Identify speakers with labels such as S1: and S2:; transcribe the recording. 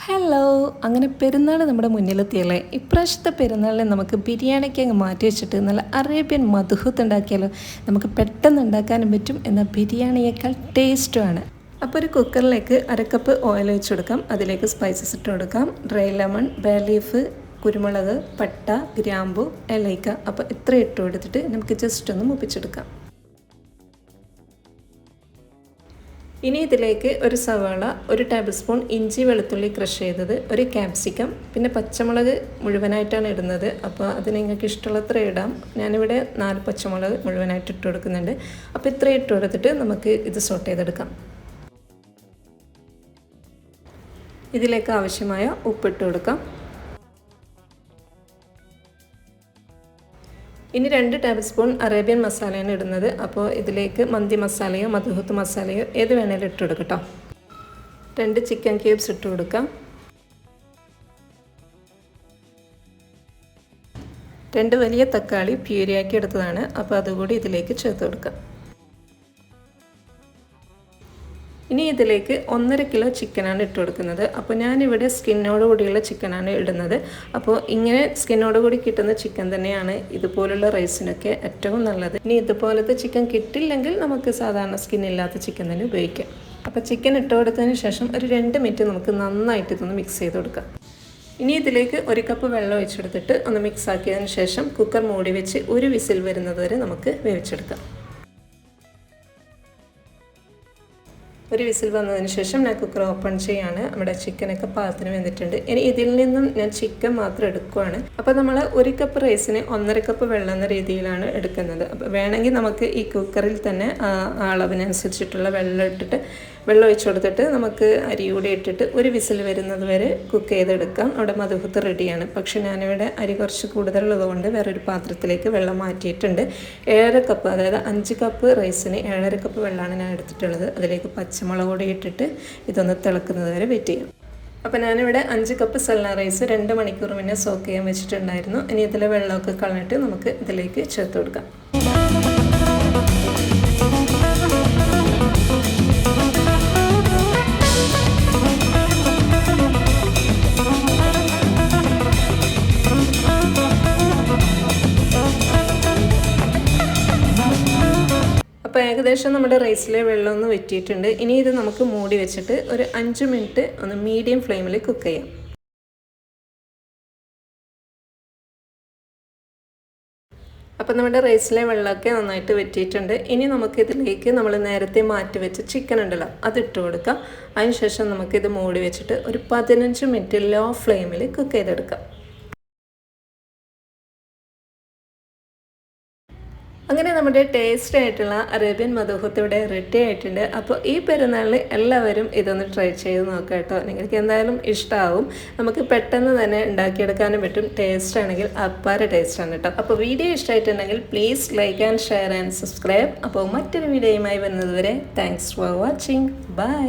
S1: Hello, അങ്ങനെ പെരുന്നാൾ നമ്മുടെ മുന്നിലെത്തിയല്ലേ. ഇപ്രാവശ്യത്തെ പെരുന്നാളിനെ നമുക്ക് ബിരിയാണിക്ക് അങ്ങ് മാറ്റി വെച്ചിട്ട് നല്ല അറേബ്യൻ മധുഹത്ത് ഉണ്ടാക്കിയാലോ. നമുക്ക് പെട്ടെന്ന് ഉണ്ടാക്കാനും പറ്റും, എന്നാൽ ബിരിയാണിയേക്കാൾ ടേസ്റ്റുമാണ്. അപ്പോൾ ഒരു കുക്കറിലേക്ക് 1/2 കപ്പ് ഓയിൽ ഒഴിച്ച് കൊടുക്കാം. അതിലേക്ക് സ്പൈസസ് ഇട്ട് കൊടുക്കാം. ഡ്രൈ ലെമൺ, ബേ ലീഫ്, കുരുമുളക്, പട്ട, ഗ്രാമ്പു, ഏലക്ക. അപ്പോൾ ഇത്ര ഇട്ട് കൊടുത്തിട്ട് നമുക്ക് ജസ്റ്റ് ഒന്ന് മൂപ്പിച്ചെടുക്കാം. ഇനി ഇതിലേക്ക് ഒരു സവാള, 1 ടേബിൾ സ്പൂൺ ഇഞ്ചി വെളുത്തുള്ളി ക്രഷ് ചെയ്തത്, ഒരു ക്യാപ്സിക്കം, പിന്നെ പച്ചമുളക് മുഴുവനായിട്ടാണ് ഇടുന്നത്. അപ്പോൾ അത് നിങ്ങൾക്ക് ഇഷ്ടമുള്ളത്ര ഇടാം. ഞാനിവിടെ 4 പച്ചമുളക് മുഴുവനായിട്ട് ഇട്ട് കൊടുക്കുന്നുണ്ട്. അപ്പോൾ ഇത്ര ഇട്ട് കൊടുത്തിട്ട് നമുക്ക് ഇത് സോട്ട് ചെയ്തെടുക്കാം. ഇതിലേക്ക് ആവശ്യമായ ഉപ്പിട്ട് കൊടുക്കാം. ഇനി 2 ടേബിൾ സ്പൂൺ അറേബ്യൻ മസാലയാണ് ഇടുന്നത്. അപ്പോൾ ഇതിലേക്ക് മന്തി മസാലയോ മധുഹത്ത് മസാലയോ ഏത് വേണേലും ഇട്ട് കൊടുക്കട്ടോ. 2 ചിക്കൻ ക്യൂബ്സ് ഇട്ട് കൊടുക്കാം. 2 വലിയ തക്കാളി പ്യൂരിയാക്കി എടുത്തതാണ്. അപ്പോൾ അതുകൂടി ഇതിലേക്ക് ചേർത്ത് കൊടുക്കാം. ഇനി ഇതിലേക്ക് 1.5 കിലോ ചിക്കനാണ് ഇട്ട് കൊടുക്കുന്നത്. അപ്പോൾ ഞാനിവിടെ സ്കിന്നോട് കൂടിയുള്ള ചിക്കനാണ് ഇടുന്നത്. അപ്പോൾ ഇങ്ങനെ സ്കിന്നോട് കൂടി കിട്ടുന്ന ചിക്കൻ തന്നെയാണ് ഇതുപോലുള്ള റൈസിനൊക്കെ ഏറ്റവും നല്ലത്. ഇനി ഇതുപോലത്തെ ചിക്കൻ കിട്ടില്ലെങ്കിൽ നമുക്ക് സാധാരണ സ്കിന്നില്ലാത്ത ചിക്കൻ തന്നെ ഉപയോഗിക്കാം. അപ്പോൾ ചിക്കൻ ഇട്ട് കൊടുത്തതിന് ശേഷം ഒരു 2 മിനിറ്റ് നമുക്ക് നന്നായിട്ട് ഇതൊന്ന് മിക്സ് ചെയ്ത് കൊടുക്കാം. ഇനി ഇതിലേക്ക് 1 കപ്പ് വെള്ളം ഒഴിച്ചെടുത്തിട്ട് ഒന്ന് മിക്സ് ആക്കിയതിന് ശേഷം കുക്കർ മൂടി വെച്ച് 1 വിസിൽ വരുന്നത് വരെ നമുക്ക് വേവിച്ചെടുക്കാം. 1 വിസിൽ വന്നതിന് ശേഷം ഞാൻ കുക്കർ ഓപ്പൺ ചെയ്യാണ്. നമ്മുടെ ചിക്കനൊക്കെ പാകത്തിന് വെന്തിട്ടുണ്ട്. ഇനി ഇതിൽ നിന്നും ഞാൻ ചിക്കൻ മാത്രം എടുക്കുവാണ്. അപ്പോൾ നമ്മൾ 1 കപ്പ് റൈസിന് 1.5 കപ്പ് വെള്ളം എന്ന രീതിയിലാണ് എടുക്കുന്നത്. അപ്പോൾ വേണമെങ്കിൽ നമുക്ക് ഈ കുക്കറിൽ തന്നെ അളവിനനുസരിച്ചിട്ടുള്ള വെള്ളം ഒഴിച്ച് കൊടുത്തിട്ട് നമുക്ക് അരി കൂടി ഇട്ടിട്ട് 1 വിസിൽ വരുന്നത് വരെ കുക്ക് ചെയ്തെടുക്കാം. അവിടെ മധുഹത്ത് റെഡിയാണ്. പക്ഷെ ഞാനിവിടെ അരി കുറച്ച് കൂടുതലുള്ളതുകൊണ്ട് വേറൊരു പാത്രത്തിലേക്ക് വെള്ളം മാറ്റിയിട്ടുണ്ട്. 7.5 കപ്പ്, അതായത് 5 കപ്പ് റൈസിന് 7.5 കപ്പ് വെള്ളമാണ് ഞാൻ എടുത്തിട്ടുള്ളത്. അതിലേക്ക് പച്ചമുളക് കൂടി ഇട്ടിട്ട് ഇതൊന്ന് തിളക്കുന്നത് വരെ വെയിറ്റ് ചെയ്യാം. അപ്പോൾ ഞാനിവിടെ 5 കപ്പ് സൽന റൈസ് 2 മണിക്കൂർ മുന്നേ സോക്ക് ചെയ്യാൻ വെച്ചിട്ടുണ്ടായിരുന്നു. ഇനി ഇതിലെ വെള്ളമൊക്കെ കളഞ്ഞിട്ട് നമുക്ക് ഇതിലേക്ക് ചേർത്ത് കൊടുക്കാം. അപ്പോൾ ഏകദേശം നമ്മുടെ റൈസിലെ വെള്ളം ഒന്ന് വറ്റിയിട്ടുണ്ട്. ഇനി ഇത് നമുക്ക് മൂടി വെച്ചിട്ട് ഒരു 5 മിനിറ്റ് ഒന്ന് മീഡിയം ഫ്ലെയിമിൽ കുക്ക് ചെയ്യാം. അപ്പോൾ നമ്മുടെ റൈസിലെ വെള്ളമൊക്കെ നന്നായിട്ട് വറ്റിയിട്ടുണ്ട്. ഇനി നമുക്കിതിലേക്ക് നമ്മൾ നേരത്തെ മാറ്റി വെച്ച ചിക്കൻ ഉണ്ടല്ലോ അതിട്ട് കൊടുക്കാം. അതിനുശേഷം നമുക്കിത് മൂടി വെച്ചിട്ട് ഒരു 15 മിനിറ്റ് ലോ ഫ്ലെയിമിൽ കുക്ക് ചെയ്തെടുക്കാം. അങ്ങനെ നമ്മുടെ ടേസ്റ്റ് ആയിട്ടുള്ള അറേബ്യൻ മധുഹത്ത് ഇവിടെ റെഡി ആയിട്ടുണ്ട്. അപ്പോൾ ഈ പെരുന്നാളിൽ എല്ലാവരും ഇതൊന്ന് ട്രൈ ചെയ്ത് നോക്കാം കേട്ടോ. നിങ്ങൾക്ക് എന്തായാലും ഇഷ്ടമാവും. നമുക്ക് പെട്ടെന്ന് തന്നെ ഉണ്ടാക്കിയെടുക്കാനും പറ്റും. ടേസ്റ്റ് ആണെങ്കിൽ അപ്പാര ടേസ്റ്റാണ് കേട്ടോ. അപ്പോൾ വീഡിയോ ഇഷ്ടമായിട്ടുണ്ടെങ്കിൽ please like and share and subscribe. അപ്പോൾ മറ്റൊരു വീഡിയോയുമായി വരുന്നത് വരെ താങ്ക്സ് ഫോർ വാച്ചിങ്. ബൈ.